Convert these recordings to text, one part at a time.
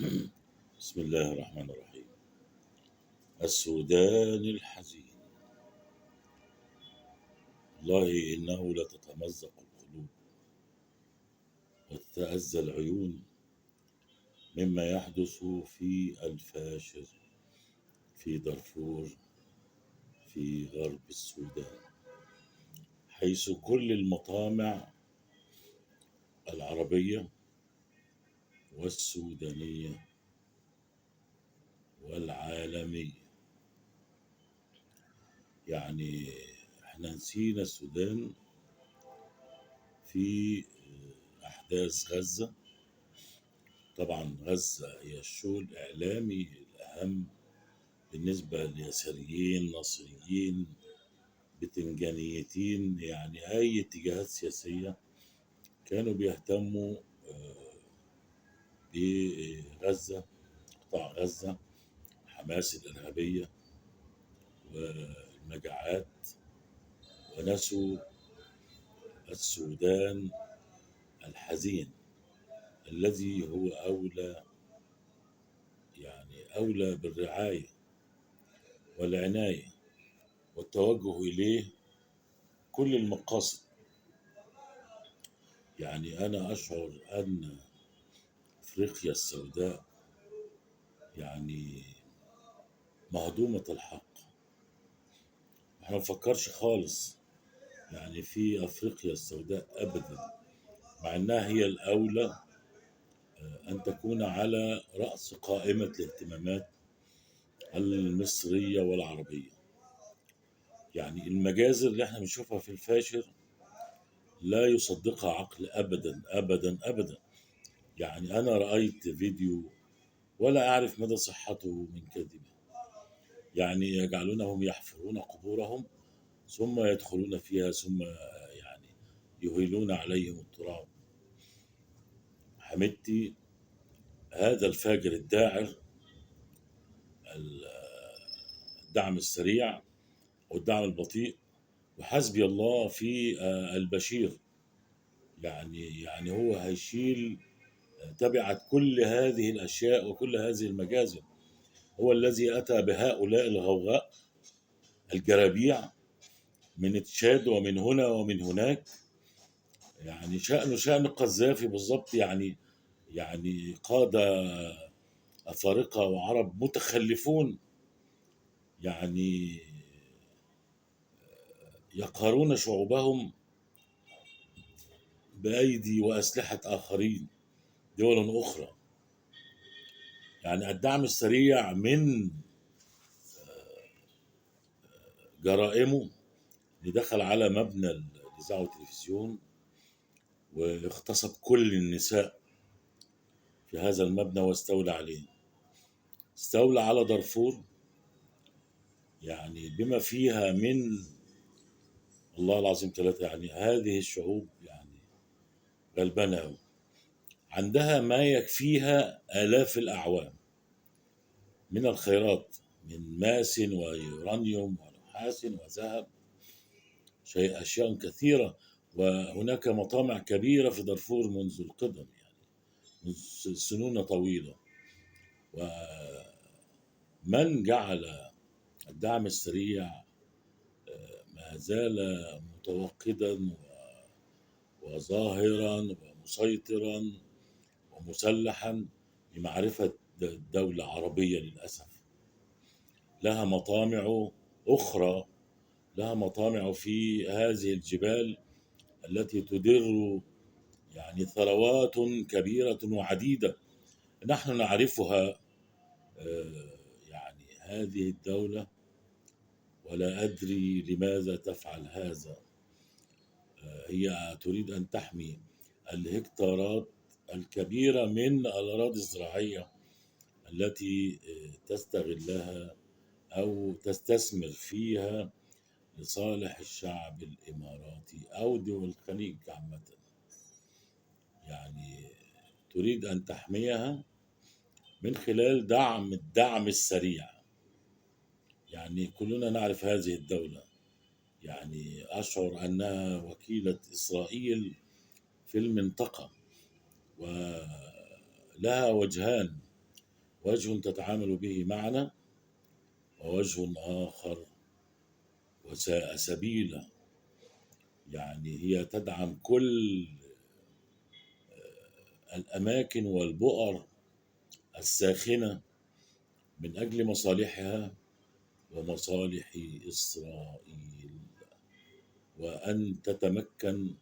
بسم الله الرحمن الرحيم. السودان الحزين، والله إنه لتتمزق القلوب وتتأذى العيون مما يحدث في الفاشر في دارفور في غرب السودان، حيث كل المطامع العربية والسودانية والعالمية، يعني احنا نسينا السودان في أحداث غزة. طبعا غزة هي الشو الإعلامي الأهم بالنسبة ليساريين نصريين بتنجانيتين، يعني أي اتجاهات سياسية كانوا بيهتموا بغزة، قطاع غزة، حماس الإرهابية والمجاعات، ونسوا السودان الحزين الذي هو أولى بالرعاية والعناية والتوجه إليه كل المقاصد. يعني أنا أشعر أن أفريقيا السوداء يعني مهضومة الحق. احنا ما نفكرش خالص يعني في أفريقيا السوداء أبدا، مع أنها هي الأولى أن تكون على رأس قائمة الاهتمامات المصرية والعربية. يعني المجازر اللي احنا بنشوفها في الفاشر لا يصدقها عقل أبدا أبدا أبدا. يعني أنا رأيت فيديو ولا أعرف مدى صحته من كذبه، يعني يجعلونهم يحفرون قبورهم ثم يدخلون فيها ثم يعني يهيلون عليهم التراب. حمدتي هذا الفاجر الداعر، الدعم السريع والدعم البطيء، وحسبي الله في البشير. يعني هو هيشيل تبعت كل هذه الأشياء وكل هذه المجازر. هو الذي أتى بهؤلاء الغوغاء الجرابيع من تشاد ومن هنا ومن هناك. يعني شأنه شأن القذافي بالضبط. يعني قادة أفارقة وعرب متخلفون، يعني يقهرون شعوبهم بأيدي وأسلحة آخرين دول أخرى. يعني الدعم السريع من جرائمه اللي دخل على مبنى الإذاعة والتلفزيون واغتصب كل النساء في هذا المبنى واستولى عليه، استولى على دارفور، يعني بما فيها من الله العظيم ثلاثة. يعني هذه الشعوب يعني غلبانة، عندها ما يكفيها آلاف الأعوام من الخيرات، من ماس ويورانيوم ونحاس وذهب، أشياء كثيرة. وهناك مطامع كبيرة في دارفور منذ القدم، يعني منذ سنون طويلة. ومن جعل الدعم السريع ما زال متوقدا وظاهرا ومسيطرا ومسلحا بمعرفة دولة عربية للأسف لها مطامع أخرى، لها مطامع في هذه الجبال التي تدر يعني ثروات كبيرة وعديدة نحن نعرفها. يعني هذه الدولة ولا أدري لماذا تفعل هذا. هي تريد أن تحمي الهكتارات الكبيرة من الأراضي الزراعية التي تستغلها أو تستثمر فيها لصالح الشعب الإماراتي أو دول الخليج عامة. يعني تريد أن تحميها من خلال الدعم السريع. يعني كلنا نعرف هذه الدولة، يعني أشعر أنها وكيلة إسرائيل في المنطقة، ولها وجهان. وجه تتعامل به معنا، ووجه آخر وساء سبيلا. يعني هي تدعم كل الأماكن والبؤر الساخنة من أجل مصالحها ومصالح إسرائيل، وأن تتمكن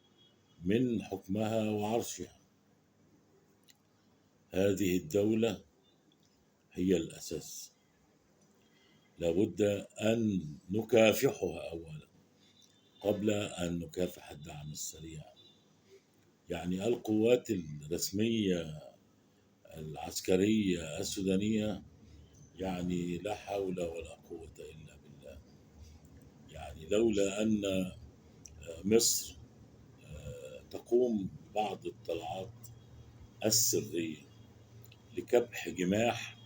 من حكمها وعرشها. هذه الدولة هي الأساس، لابد أن نكافحها أولا قبل أن نكافح الدعم السريع. يعني القوات الرسمية العسكرية السودانية يعني لا حول ولا قوة إلا بالله. يعني لولا أن مصر تقوم ببعض الطلعات السرية لكبح جماح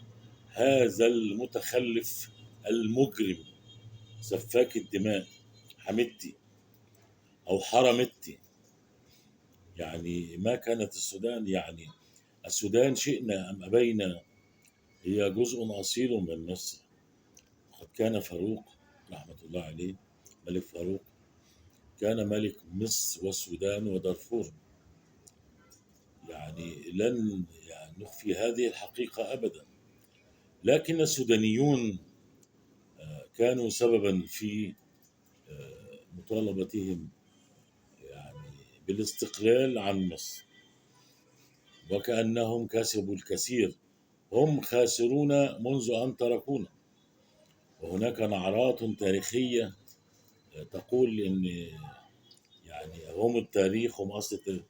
هذا المتخلف المجرم سفاك الدماء حميدتي أو حرمتي، يعني ما كانت السودان، يعني السودان شئنا أم أبينا هي جزء أصيل من مصر. قد كان فاروق رحمة الله عليه، ملك فاروق، كان ملك مصر والسودان ودارفور. يعني لن يعني نخفي هذه الحقيقة أبدا. لكن السودانيون كانوا سببا في مطالبتهم يعني بالاستقلال عن مصر، وكأنهم كسبوا الكثير. هم خاسرون منذ أن تركونا. وهناك نعرات تاريخية تقول إن يعني هم التاريخ، هم أصل التاريخ.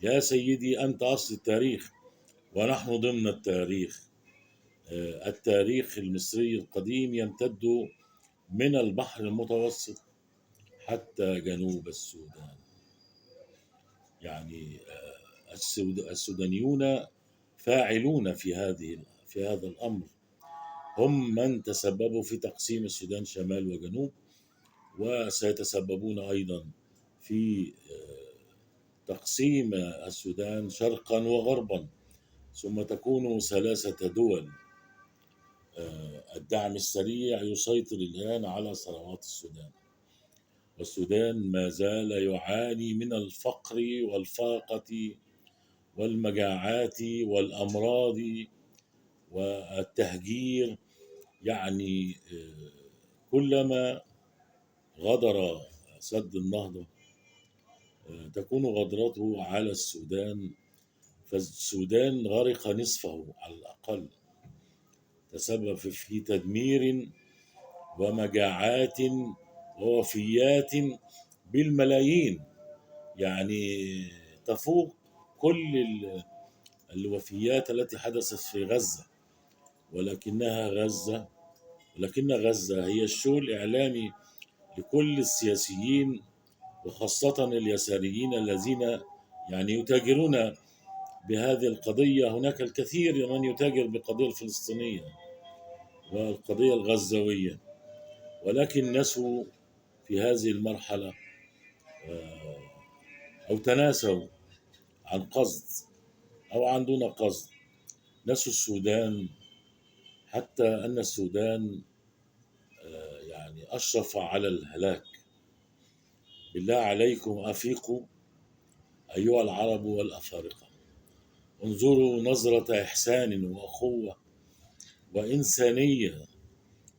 يا سيدي أنت أصل التاريخ ونحن ضمن التاريخ. التاريخ المصري القديم يمتد من البحر المتوسط حتى جنوب السودان. يعني السودانيون فاعلون في هذا الأمر. هم من تسببوا في تقسيم السودان شمال وجنوب، وسيتسببون أيضا في تقسيم السودان شرقا وغربا، ثم تكون ثلاثة دول. الدعم السريع يسيطر الآن على ثروات السودان، والسودان ما زال يعاني من الفقر والفاقة والمجاعات والأمراض والتهجير. يعني كلما غدر سد النهضة تكون غدرته على السودان، فالسودان غرق نصفه على الأقل، تسبب في تدمير ومجاعات ووفيات بالملايين. يعني تفوق كل الوفيات التي حدثت في غزة. ولكن غزة هي الشو الإعلامي لكل السياسيين، وخاصة اليساريين الذين يعني يتاجرون بهذه القضية. هناك الكثير من يتاجر بالقضية الفلسطينية والقضية الغزوية، ولكن نسوا في هذه المرحلة أو تناسوا عن قصد أو عن دون قصد، نسوا السودان. حتى أن السودان يعني أشرف على الهلاك. بالله عليكم أفيقوا أيها العرب والأفارقة، انظروا نظرة إحسان وأخوة وإنسانية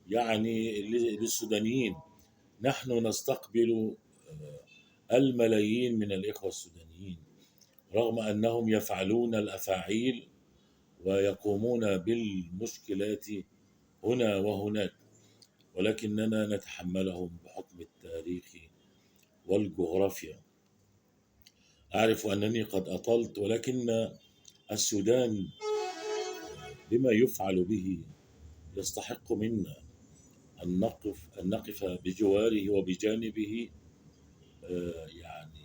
يعني للسودانيين. نحن نستقبل الملايين من الإخوة السودانيين رغم أنهم يفعلون الأفاعيل ويقومون بالمشكلات هنا وهناك، ولكننا نتحملهم بحكم التاريخ والجغرافيا. أعرف أنني قد أطلت، ولكن السودان بما يفعل به يستحق منا أن نقف بجواره وبجانبه. يعني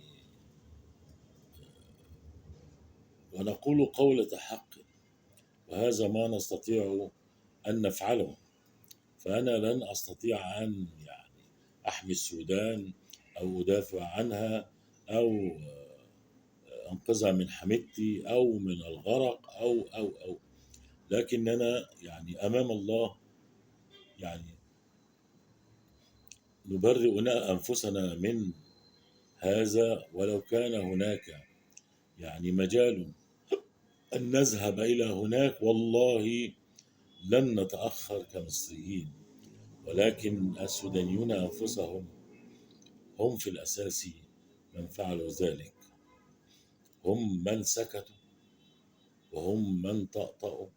ونقول قولة حق، وهذا ما نستطيع أن نفعله. فأنا لن أستطيع أن يعني أحمي السودان أو أدافع عنها أو أنقذها من حميدتي أو من الغرق أو لكننا يعني أمام الله يعني نبرئ أنفسنا من هذا، ولو كان هناك يعني مجال أن نذهب إلى هناك والله لن نتأخر كمصريين. ولكن السودانيون أنفسهم هم في الأساس من فعلوا ذلك، هم من سكتوا، وهم من طأطأوا،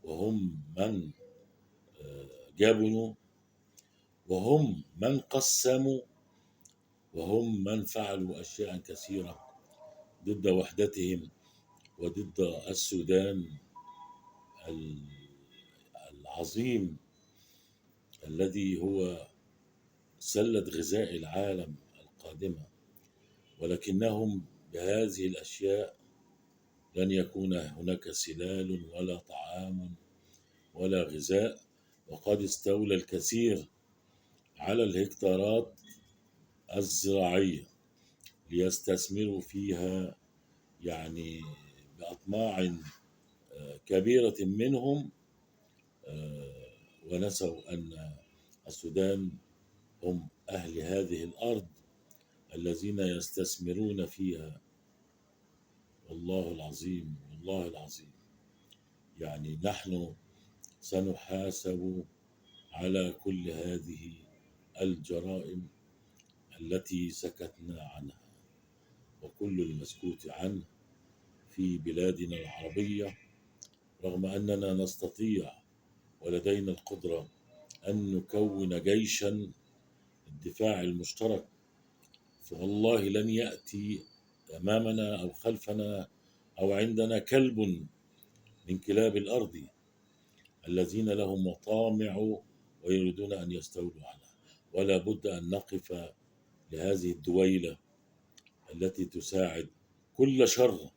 وهم من جبنوا، وهم من قسموا، وهم من فعلوا أشياء كثيرة ضد وحدتهم وضد السودان العظيم الذي هو سلة غذاء العالم القادمة. ولكنهم بهذه الأشياء لن يكون هناك سلال ولا طعام ولا غذاء، وقد استولى الكثير على الهكتارات الزراعية ليستثمروا فيها يعني بأطماع كبيرة منهم، ونسوا أن السودان هم أهل هذه الأرض الذين يستثمرون فيها. والله العظيم، والله العظيم، يعني نحن سنحاسب على كل هذه الجرائم التي سكتنا عنها، وكل المسكوت عنه في بلادنا العربية، رغم أننا نستطيع ولدينا القدرة أن نكون جيشا الدفاع المشترك، فوالله لن يأتي أمامنا أو خلفنا أو عندنا كلب من كلاب الأرض الذين لهم مطامع ويريدون أن يستولوا عنها. ولا بد أن نقف لهذه الدويلة التي تساعد كل شر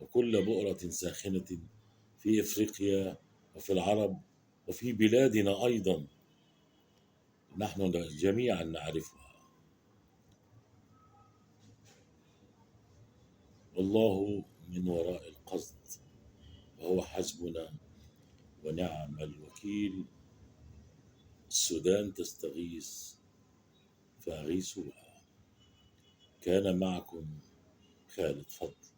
وكل بؤرة ساخنة في إفريقيا وفي العرب وفي بلادنا أيضا نحن جميعا نعرفها. والله من وراء القصد وهو حسبنا ونعم الوكيل. السودان تستغيث فأغيثوها. كان معكم خالد فضل.